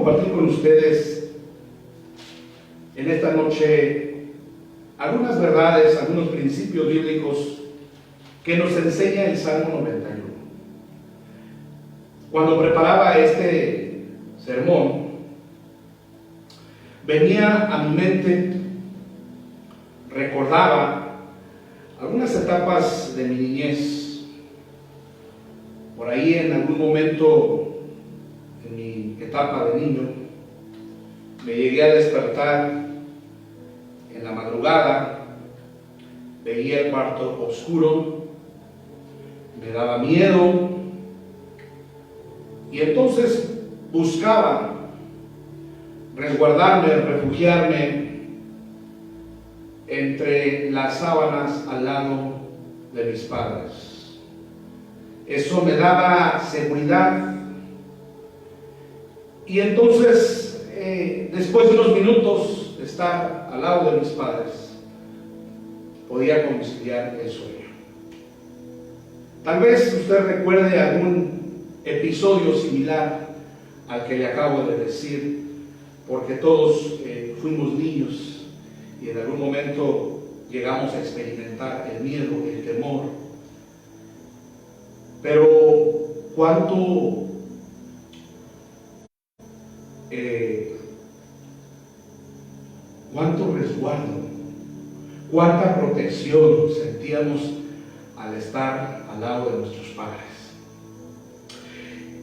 compartir con ustedes en esta noche algunas verdades, algunos principios bíblicos que nos enseña el Salmo 91. Cuando preparaba este sermón, venía a mi mente, recordaba algunas etapas de mi niñez. Por ahí en algún momento, en mi etapa de niño, me llegué a despertar en la madrugada, veía el cuarto oscuro, me daba miedo, y entonces buscaba resguardarme, refugiarme entre las sábanas al lado de mis padres. Eso me daba seguridad. Y entonces, después de unos minutos de estar al lado de mis padres, podía conciliar el sueño. Tal vez usted recuerde algún episodio similar al que le acabo de decir, porque todos fuimos niños y en algún momento llegamos a experimentar el miedo, el temor. Pero cuánto resguardo, cuánta protección sentíamos al estar al lado de nuestros padres.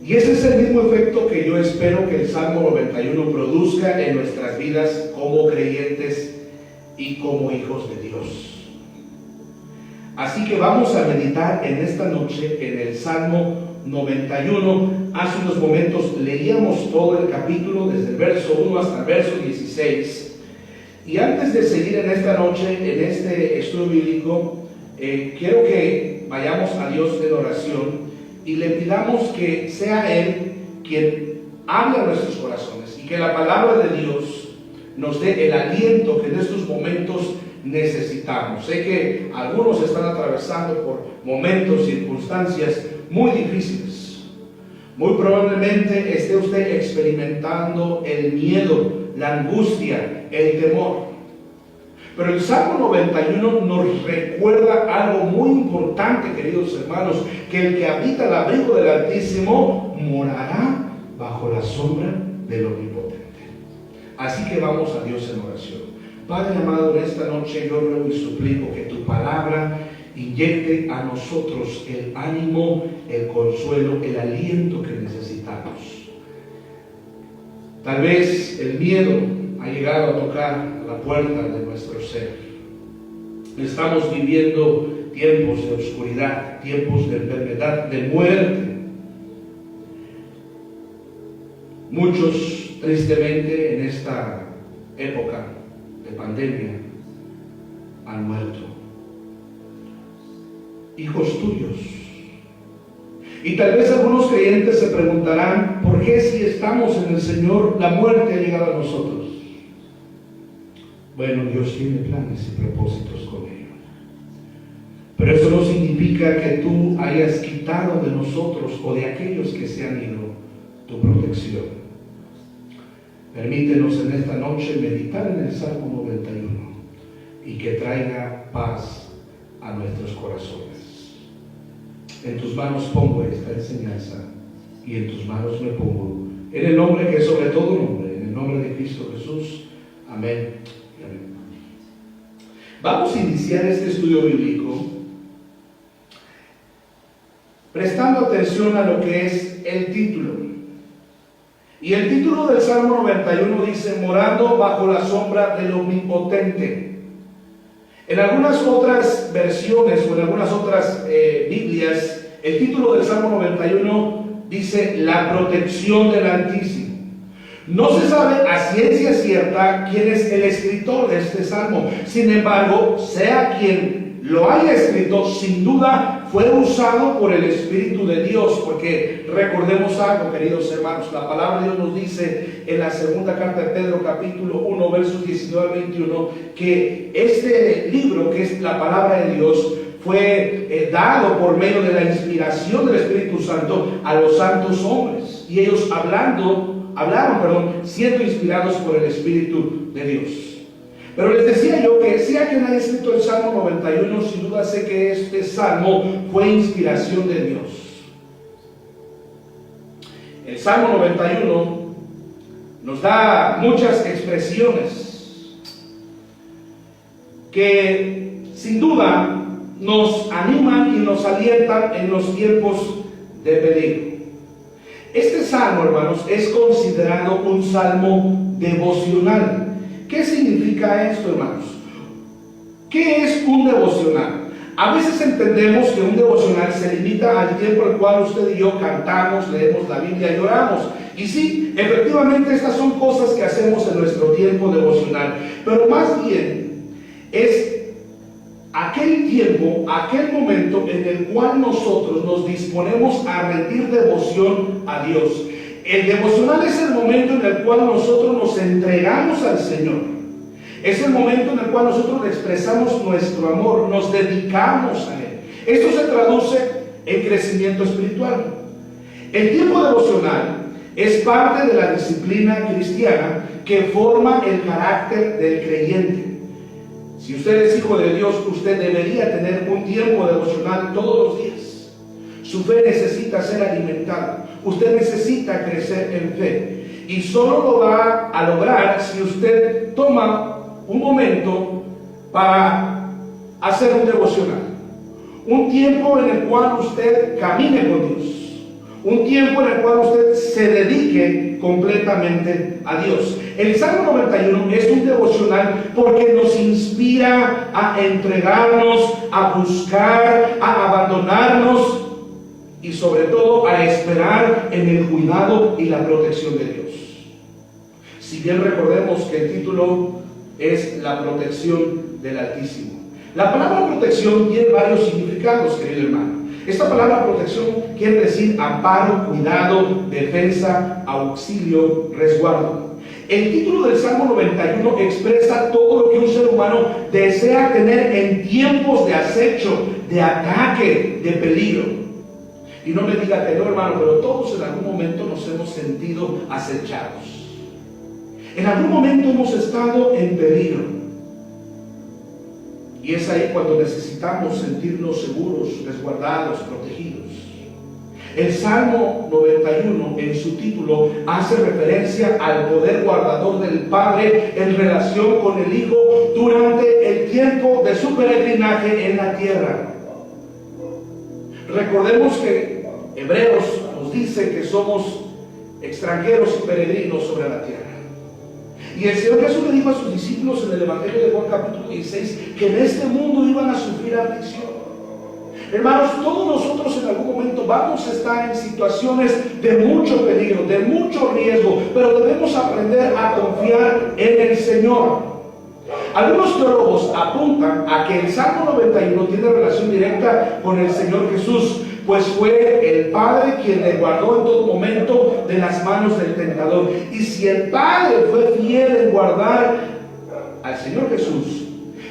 Y ese es el mismo efecto que yo espero que el Salmo 91 produzca en nuestras vidas como creyentes y como hijos de Dios. Así que vamos a meditar en esta noche en el Salmo 91. Hace unos momentos leíamos todo el capítulo desde el verso 1 hasta el verso 16. Y antes de seguir en esta noche, en este estudio bíblico, quiero que vayamos a Dios en oración y le pidamos que sea Él quien hable a nuestros corazones y que la palabra de Dios nos dé el aliento que en estos momentos necesitamos. Sé que algunos están atravesando por momentos, circunstancias muy difíciles. Muy probablemente esté usted experimentando el miedo, la angustia, el temor. Pero el Salmo 91 nos recuerda algo muy importante, queridos hermanos, que el que habita el abrigo del Altísimo morará bajo la sombra del Omnipotente. Así que vamos a Dios en oración. Padre amado, en esta noche yo ruego y suplico que tu palabra inyecte a nosotros el ánimo, el consuelo, el aliento que necesitamos. Tal vez el miedo ha llegado a tocar la puerta de nuestro ser. Estamos viviendo tiempos de oscuridad, tiempos de enfermedad, de muerte. Muchos, tristemente, en esta época de pandemia, han muerto. Hijos tuyos. Y tal vez algunos creyentes se preguntarán, ¿por qué si estamos en el Señor, la muerte ha llegado a nosotros? Bueno, Dios tiene planes y propósitos con ellos. Pero eso no significa que tú hayas quitado de nosotros o de aquellos que se han ido tu protección. Permítenos en esta noche meditar en el Salmo 91 y que traiga paz a nuestros corazones. En tus manos pongo esta enseñanza y en tus manos me pongo, en el nombre que es sobre todo nombre, en el nombre de Cristo Jesús. Amén. Vamos a iniciar este estudio bíblico prestando atención a lo que es el título. Y el título del Salmo 91 dice, morando bajo la sombra del Omnipotente. En algunas otras versiones o en algunas otras Biblias, el título del Salmo 91 dice, la protección del Altísimo. No se sabe a ciencia cierta quién es el escritor de este salmo. Sin embargo, sea quien lo haya escrito, sin duda fue usado por el Espíritu de Dios, porque recordemos algo, queridos hermanos, la palabra de Dios nos dice en la segunda carta de Pedro, capítulo 1, versos 19 al 21, que este libro, que es la palabra de Dios, fue dado por medio de la inspiración del Espíritu Santo a los santos hombres, y ellos hablando siendo inspirados por el Espíritu de Dios. Pero les decía yo que sea quien haya escrito el Salmo 91, sin duda sé que este salmo fue inspiración de Dios. El Salmo 91 nos da muchas expresiones que sin duda nos animan y nos alientan en los tiempos de peligro. Este salmo, hermanos, es considerado un salmo devocional. ¿Qué significa esto, hermanos? ¿Qué es un devocional? A veces entendemos que un devocional se limita al tiempo en el cual usted y yo cantamos, leemos la Biblia y oramos. Y sí, efectivamente estas son cosas que hacemos en nuestro tiempo devocional. Pero más bien es aquel tiempo, aquel momento en el cual nosotros nos disponemos a rendir devoción a Dios. El devocional es el momento en el cual nosotros nos entregamos al Señor. Es el momento en el cual nosotros le expresamos nuestro amor, nos dedicamos a Él. Esto se traduce en crecimiento espiritual. El tiempo devocional es parte de la disciplina cristiana que forma el carácter del creyente. Si usted es hijo de Dios, usted debería tener un tiempo devocional todos los días. Su fe necesita ser alimentada. Usted necesita crecer en fe. Y solo lo va a lograr si usted toma un momento para hacer un devocional. Un tiempo en el cual usted camine con Dios. Un tiempo en el cual usted se dedique completamente a Dios. El Salmo 91 es un devocional porque nos inspira a entregarnos, a buscar, a abandonarnos y sobre todo a esperar en el cuidado y la protección de Dios. Si bien recordemos que el título es la protección del Altísimo. La palabra protección tiene varios significados, querido hermano. Esta palabra protección quiere decir amparo, cuidado, defensa, auxilio, resguardo. El título del Salmo 91 expresa todo lo que un ser humano desea tener en tiempos de acecho, de ataque, de peligro. Y no me diga que no, hermano, pero todos en algún momento nos hemos sentido acechados. En algún momento hemos estado en peligro. Y es ahí cuando necesitamos sentirnos seguros, resguardados, protegidos. El Salmo 91 en su título hace referencia al poder guardador del Padre en relación con el Hijo durante el tiempo de su peregrinaje en la tierra. Recordemos que Hebreos nos dice que somos extranjeros y peregrinos sobre la tierra. Y el Señor Jesús le dijo a sus discípulos en el Evangelio de Juan capítulo 16 que en este mundo iban a sufrir aflicción. Hermanos, todos nosotros en algún momento vamos a estar en situaciones de mucho peligro, de mucho riesgo, pero debemos aprender a confiar en el Señor. Algunos teólogos apuntan a que el Salmo 91 tiene relación directa con el Señor Jesús, pues fue el Padre quien le guardó en todo momento de las manos del tentador. Y si el Padre fue fiel en guardar al Señor Jesús,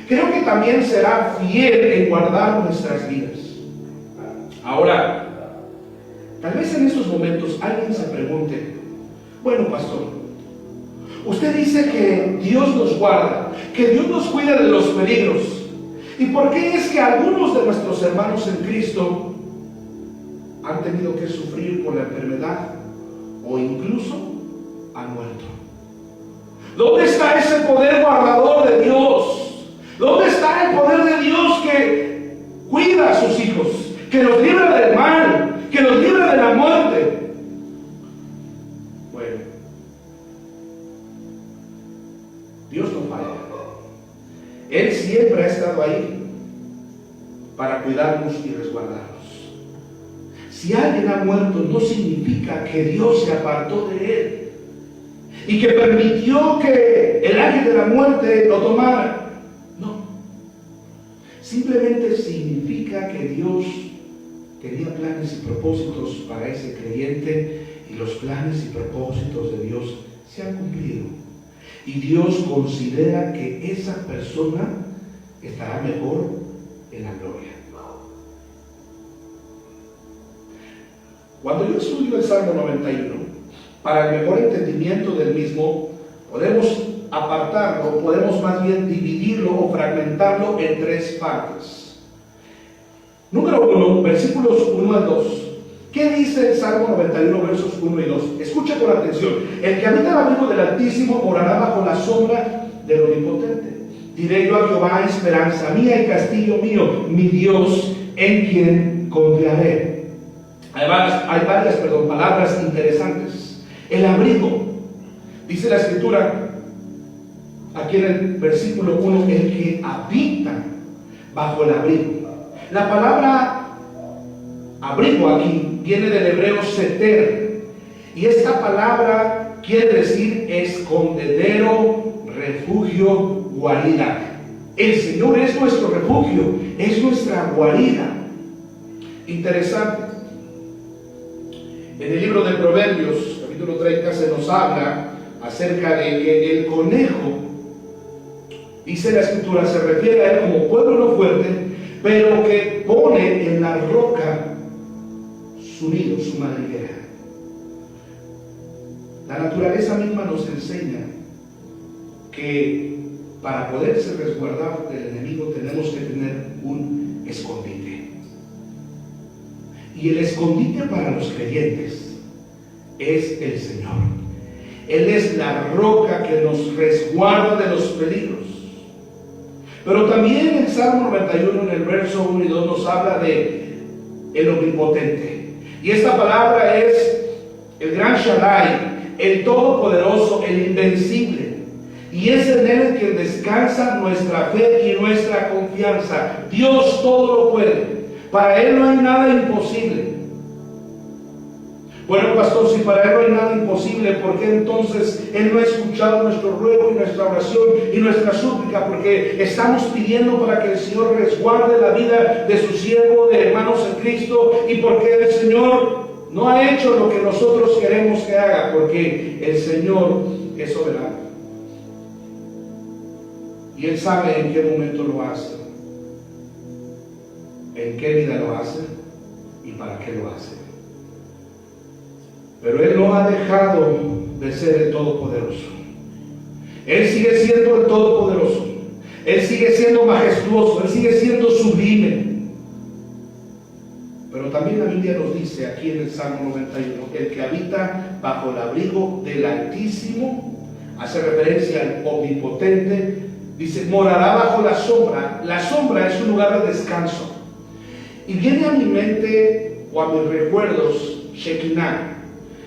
creo que también será fiel en guardar nuestras vidas. Ahora, tal vez en estos momentos alguien se pregunte: bueno, pastor, usted dice que Dios nos guarda, que Dios nos cuida de los peligros, ¿y por qué es que algunos de nuestros hermanos en Cristo han tenido que sufrir por la enfermedad o incluso han muerto? ¿Dónde está ese poder guardador de Dios? ¿Dónde está el poder de Dios que cuida a sus hijos, que los libra del mal, que los libra de la muerte? Bueno, Dios no falla. Él siempre ha estado ahí para cuidarnos y resguardarnos. Si alguien ha muerto, no significa que Dios se apartó de él y que permitió que el ángel de la muerte lo tomara. No. Simplemente significa que Dios tenía planes y propósitos para ese creyente, y los planes y propósitos de Dios se han cumplido. Y Dios considera que esa persona estará mejor en la gloria. Cuando yo estudio el Salmo 91, para el mejor entendimiento del mismo, podemos apartarlo, podemos más bien dividirlo o fragmentarlo en tres partes. Número 1, versículos 1 al 2. ¿Qué dice el Salmo 91, versos 1 y 2? Escucha con atención. El que habita el abrigo del Altísimo morará bajo la sombra del Omnipotente. Diré yo a Jehová, esperanza mía y castillo mío, mi Dios, en quien confiaré. Hay varias palabras interesantes. El abrigo, dice la Escritura, aquí en el versículo 1, el que habita bajo el abrigo. La palabra abrigo aquí viene del hebreo seter, y esta palabra quiere decir escondedero, refugio, guarida. El Señor es nuestro refugio, es nuestra guarida. Interesante. En el libro de Proverbios, capítulo 30, se nos habla acerca de que el conejo, dice la Escritura, se refiere a él como pueblo no fuerte, pero que pone en la roca su nido, su madriguera. La naturaleza misma nos enseña que para poderse resguardar del enemigo tenemos que tener un escondite. Y el escondite para los creyentes es el Señor. Él es la roca que nos resguarda de los peligros. Pero también el Salmo 91 en el verso 1 y 2 nos habla de el Omnipotente. Y esta palabra es el Gran Shaddai, el Todopoderoso, el Invencible. Y es en Él que descansa nuestra fe y nuestra confianza. Dios todo lo puede. Para Él no hay nada imposible. Bueno, pastor, si para Él no hay nada imposible, ¿por qué entonces Él no ha escuchado nuestro ruego y nuestra oración y nuestra súplica? Porque estamos pidiendo para que el Señor resguarde la vida de su siervo, de hermanos en Cristo, y porque el Señor no ha hecho lo que nosotros queremos que haga, porque el Señor es soberano. Y Él sabe en qué momento lo hace, en qué vida lo hace y para qué lo hace. Pero Él no ha dejado de ser el Todopoderoso. Él sigue siendo el Todopoderoso. Él sigue siendo majestuoso. Él sigue siendo sublime. Pero también la Biblia nos dice aquí en el Salmo 91, el que habita bajo el abrigo del Altísimo, hace referencia al Omnipotente, dice, morará bajo la sombra. La sombra es un lugar de descanso. Y viene a mi mente o a mis recuerdos Shekinah.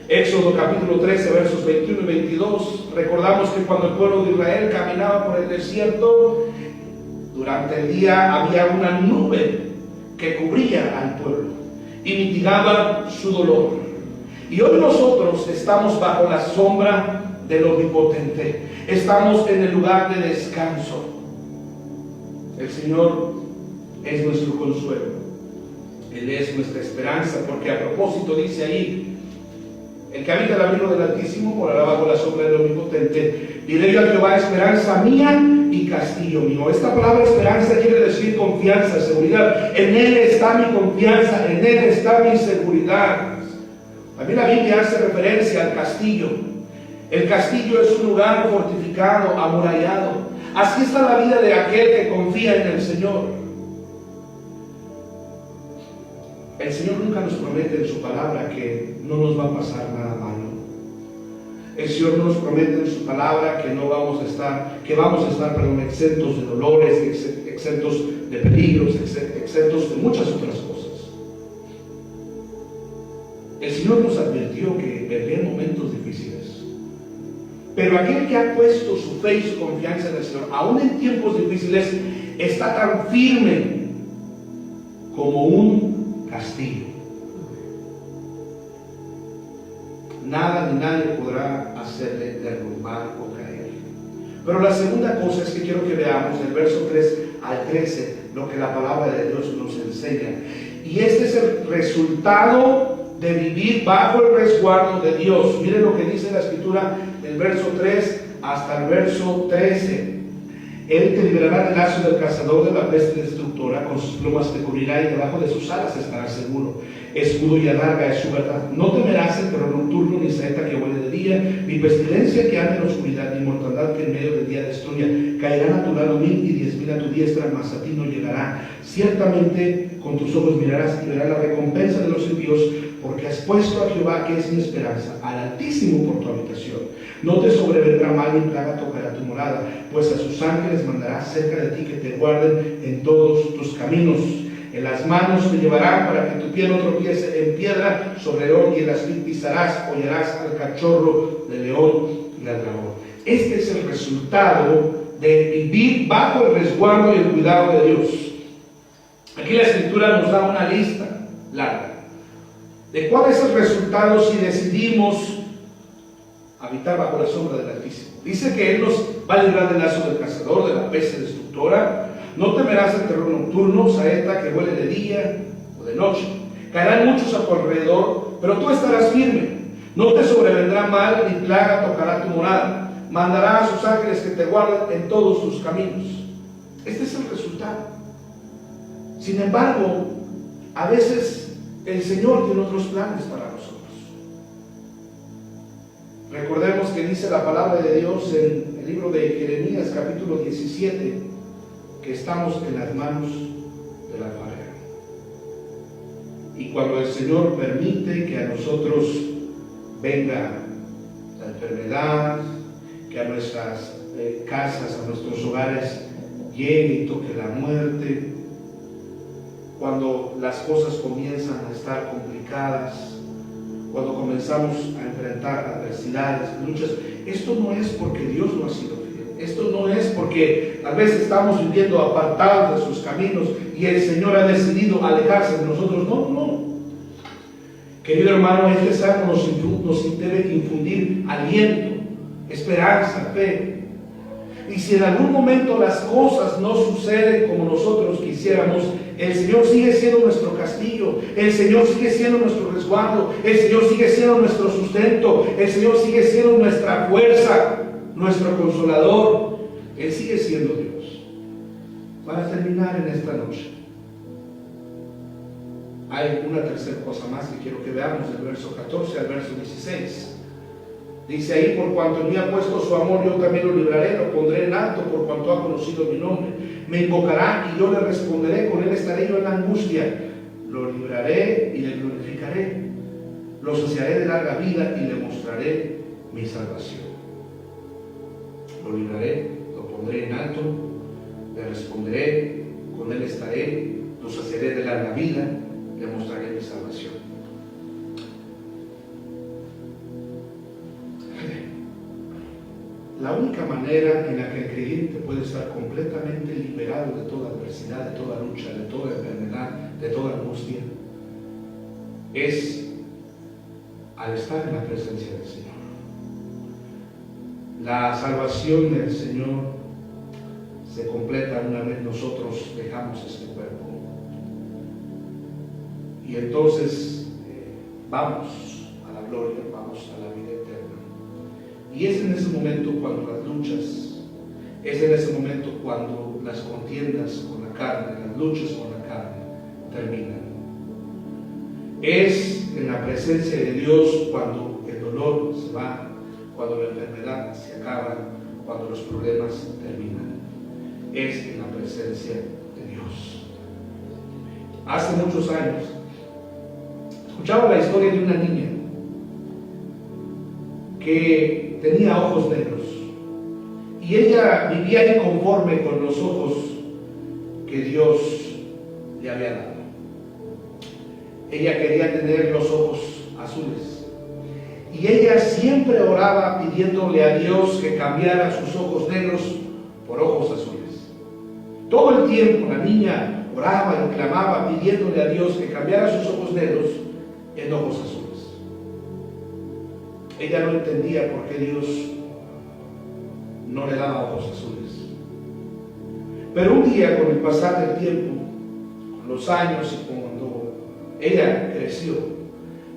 Éxodo capítulo 13, versos 21 y 22. Recordamos que cuando el pueblo de Israel caminaba por el desierto, durante el día había una nube que cubría al pueblo y mitigaba su dolor. Y hoy nosotros estamos bajo la sombra del Omnipotente. Estamos en el lugar de descanso. El Señor es nuestro consuelo. Él es nuestra esperanza, porque a propósito dice ahí, el que habita el abrigo del Altísimo morará bajo la sombra del Omnipotente. Diré yo a Jehová, esperanza mía y castillo mío. Esta palabra esperanza quiere decir confianza, seguridad. En Él está mi confianza, en Él está mi seguridad. También la Biblia hace referencia al castillo. El castillo es un lugar fortificado, amurallado. Así está la vida de aquel que confía en el Señor. El Señor nunca nos promete en su palabra que no nos va a pasar nada malo. El Señor nos promete en su palabra que no vamos a estar, exentos de dolores, exentos de peligros, exentos de muchas otras cosas. El Señor nos advirtió que vendrían momentos difíciles. Pero aquel que ha puesto su fe y su confianza en el Señor, aún en tiempos difíciles, está tan firme como un castillo. Nada ni nadie podrá hacerle derrumbar o caer. Pero la segunda cosa es que quiero que veamos del verso 3 al 13 lo que la palabra de Dios nos enseña. Y este es el resultado de vivir bajo el resguardo de Dios. Miren lo que dice la Escritura del verso 3 hasta el verso 13. Él te librará del lazo del cazador, de la peste destructora, con sus plumas te cubrirá y debajo de sus alas estarás seguro. Escudo y adarga es su verdad. No temerás el terror nocturno, ni saeta que huele de día, ni pestilencia que ande en la oscuridad, ni mortandad que en medio del día destruya. Caerán a tu lado 1000 y 10.000 a tu diestra, mas a ti no llegará. Ciertamente con tus ojos mirarás y verás la recompensa de los impíos, porque has puesto a Jehová, que es mi esperanza, al Altísimo por tu habitación. No te sobrevendrá mal ni plaga tocará tu morada, pues a sus ángeles mandará cerca de ti que te guarden en todos tus caminos. En las manos te llevarán para que tu pie no tropiece en piedra. Sobre el león y el asfid pisarás, hollarás al cachorro del león y al dragón. Este es el resultado de vivir bajo el resguardo y el cuidado de Dios. Aquí la Escritura nos da una lista larga de cuál es el resultado si decidimos habitar bajo la sombra del Altísimo. Dice que Él nos va a librar del lazo del cazador, de la peste destructora. No temerás el terror nocturno, saeta que huele de día o de noche. Caerán muchos a tu alrededor, pero tú estarás firme. No te sobrevendrá mal ni plaga tocará tu morada. Mandará a sus ángeles que te guarden en todos tus caminos. Este es el resultado. Sin embargo, a veces el Señor tiene otros planes para nosotros. Recordemos que dice la palabra de Dios en el libro de Jeremías capítulo 17, que estamos en las manos del alfarero. Y cuando el Señor permite que a nosotros venga la enfermedad, que a nuestras casas, a nuestros hogares llegue y toque la muerte, cuando las cosas comienzan a estar complicadas, cuando comenzamos a enfrentar adversidades, luchas, esto no es porque Dios no ha sido fiel, esto no es porque a veces estamos viviendo apartados de sus caminos y el Señor ha decidido alejarse de nosotros. No. Querido hermano, este salmo nos debe infundir aliento, esperanza, fe. Y si en algún momento las cosas no suceden como nosotros quisiéramos, el Señor sigue siendo nuestro castillo, el Señor sigue siendo nuestro resguardo, el Señor sigue siendo nuestro sustento, el Señor sigue siendo nuestra fuerza, nuestro consolador. Él sigue siendo Dios. Para terminar en esta noche, hay una tercera cosa más que quiero que veamos, del verso 14 al verso 16. Dice ahí: por cuanto en mí ha puesto su amor, yo también lo libraré, lo pondré en alto por cuanto ha conocido mi nombre. Me invocará y yo le responderé, con él estaré yo en la angustia. Lo libraré y le glorificaré. Lo saciaré de larga vida y le mostraré mi salvación. Lo libraré, lo pondré en alto, le responderé, con él estaré, lo saciaré de larga vida, le mostraré mi salvación. La única manera en la que el creyente puede estar completamente liberado de toda adversidad, de toda lucha, de toda enfermedad, de toda angustia, es al estar en la presencia del Señor. La salvación del Señor se completa una vez nosotros dejamos este cuerpo. Y entonces vamos a la gloria, vamos a la vida eterna. Y es en ese momento cuando las luchas, es en ese momento cuando las contiendas con la carne, las luchas con la carne terminan. Es en la presencia de Dios cuando el dolor se va, cuando la enfermedad se acaba, cuando los problemas terminan. Es en la presencia de Dios. Hace muchos años escuchaba la historia de una niña que tenía ojos negros y ella vivía inconforme con los ojos que Dios le había dado. Ella quería tener los ojos azules y ella siempre oraba pidiéndole a Dios que cambiara sus ojos negros por ojos azules. Todo el tiempo la niña oraba y clamaba pidiéndole a Dios que cambiara sus ojos negros en ojos azules. Ella no entendía por qué Dios no le daba ojos azules. Pero un día, con el pasar del tiempo, con los años y cuando ella creció,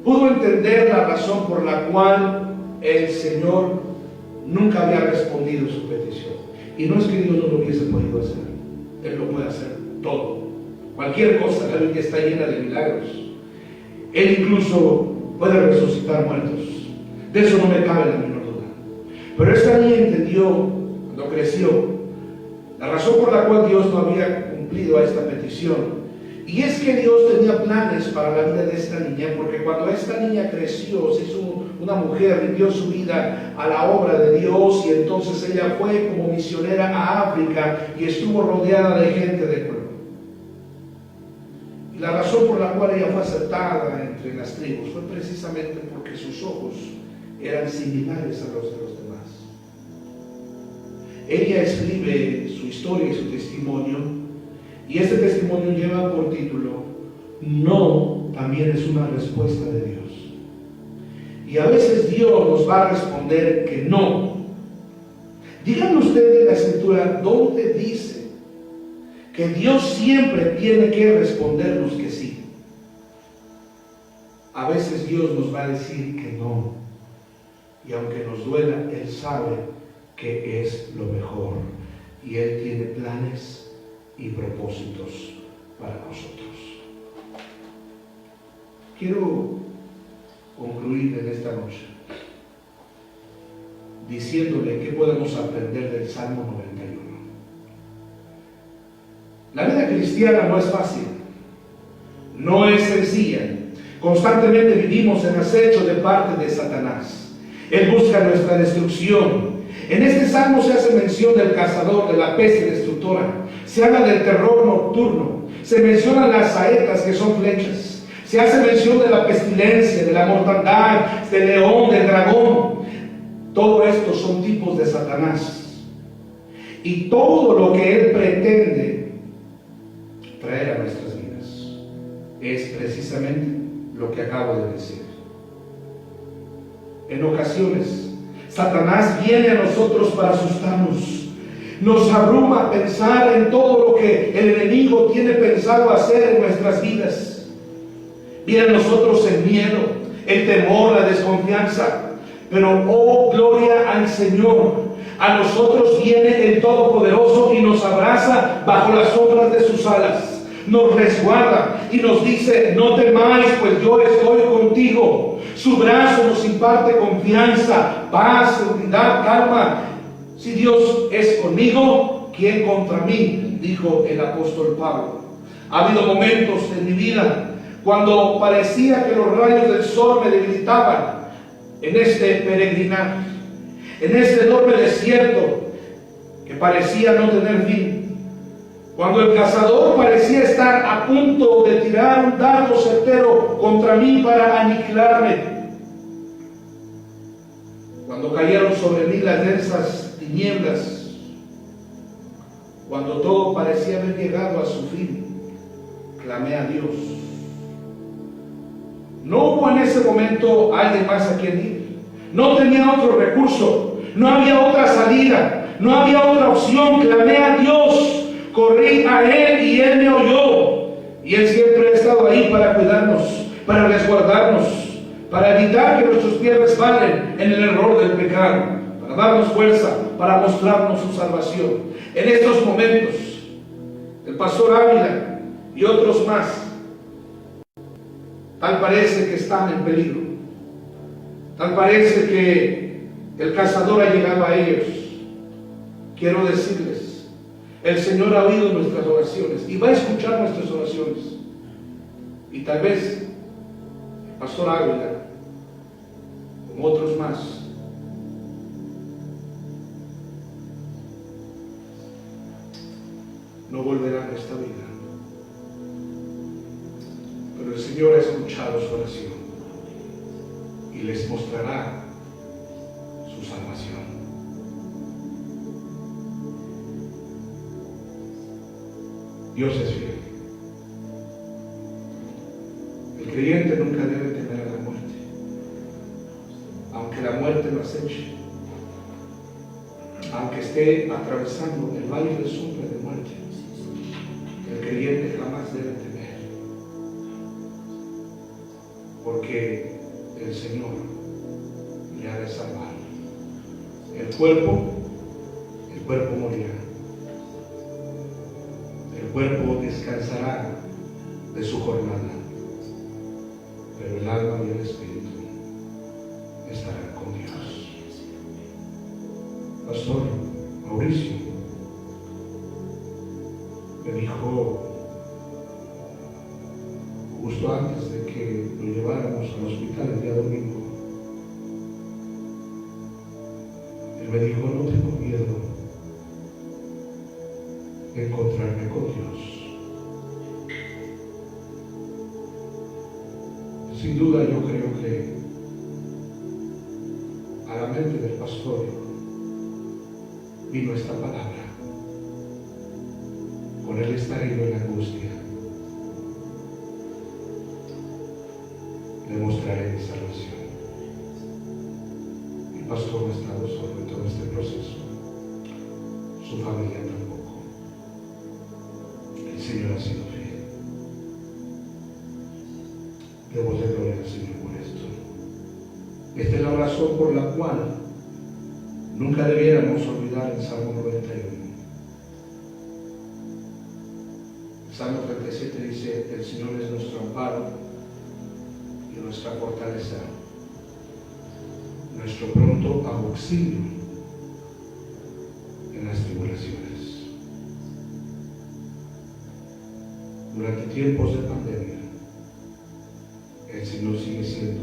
pudo entender la razón por la cual el Señor nunca había respondido su petición. Y no es que Dios no lo hubiese podido hacer. Él lo puede hacer todo. Cualquier cosa. La Biblia está llena de milagros. Él incluso puede resucitar muertos. De eso no me cabe la menor duda. Pero esta niña entendió cuando creció la razón por la cual Dios no había cumplido a esta petición. Y es que Dios tenía planes para la vida de esta niña, porque cuando esta niña creció, se hizo una mujer, vivió su vida a la obra de Dios, y entonces ella fue como misionera a África y estuvo rodeada de gente del pueblo. Y la razón por la cual ella fue aceptada entre las tribus fue precisamente porque sus ojos eran similares a los de los demás. Ella escribe su historia y su testimonio, y este testimonio lleva por título: No también es una respuesta de Dios. Y a veces Dios nos va a responder que no. Díganme ustedes en la Escritura dónde dice que Dios siempre tiene que respondernos que sí. A veces Dios nos va a decir que no, y aunque nos duela, Él sabe que es lo mejor, y Él tiene planes y propósitos para nosotros. Quiero concluir en esta noche diciéndole qué podemos aprender del Salmo 91. La vida cristiana no es fácil, no es sencilla. Constantemente vivimos en acecho de parte de Satanás. Él busca nuestra destrucción. En este salmo se hace mención del cazador, de la peste destructora. Se habla del terror nocturno. Se mencionan las saetas, que son flechas. Se hace mención de la pestilencia, de la mortandad, del león, del dragón. Todo esto son tipos de Satanás. Y todo lo que él pretende traer a nuestras vidas es precisamente lo que acabo de decir. En ocasiones, Satanás viene a nosotros para asustarnos. Nos abruma pensar en todo lo que el enemigo tiene pensado hacer en nuestras vidas. Viene a nosotros el miedo, el temor, la desconfianza. Pero, oh, gloria al Señor. A nosotros viene el Todopoderoso y nos abraza bajo las sombras de sus alas. Nos resguarda y nos dice: no temáis, pues yo estoy contigo. Su brazo nos imparte confianza, paz, seguridad, calma. Si Dios es conmigo, ¿quién contra mí?, dijo el apóstol Pablo. Ha habido momentos en mi vida cuando parecía que los rayos del sol me debilitaban en este peregrinar, en este enorme desierto que parecía no tener fin. Cuando el cazador parecía estar a punto de tirar un dardo certero contra mí para aniquilarme. Cuando cayeron sobre mí las densas tinieblas. Cuando todo parecía haber llegado a su fin, clamé a Dios. No hubo en ese momento alguien más a quien ir. No tenía otro recurso. No había otra salida. No había otra opción. Clamé a Dios. Corrí a Él y Él me oyó. Y Él siempre ha estado ahí para cuidarnos, para resguardarnos, para evitar que nuestros pies resbalen en el error del pecado, para darnos fuerza, para mostrarnos su salvación. En estos momentos, el pastor Ávila y otros más, tal parece que están en peligro. Tal parece que el cazador ha llegado a ellos. Quiero decirles: el Señor ha oído nuestras oraciones y va a escuchar nuestras oraciones. Y tal vez el pastor Ávila, como otros más, no volverán a esta vida. Pero el Señor ha escuchado su oración y les mostrará su salvación. Dios es fiel. El creyente nunca debe temer a la muerte, aunque la muerte lo aceche, aunque esté atravesando el valle de sombra de muerte. El creyente jamás debe temer, porque el Señor le ha de salvar el cuerpo El cuerpo morirá. El cuerpo descansará de su jornada, pero el alma y el espíritu estarán con Dios. Pastor Mauricio me dijo justo antes de que lo lleváramos al hospital el día domingo, él me dijo: no tengo miedo de encontrarme con Dios. Sin duda yo creo que a la mente del pastor vino esta palabra. Con él estaré yo en la angustia. Le mostraré mi salvación. Mi pastor no ha estado solo en todo este proceso. Su familia tampoco. El Señor ha sido fiel. Demos de gloria al Señor por esto. Esta es la oración por la cual nunca debiéramos olvidar el Salmo 91. El Salmo 37 dice: el Señor es nuestro amparo y nuestra fortaleza, nuestro pronto auxilio en las tribulaciones. Durante tiempos de pandemia, el Señor sigue siendo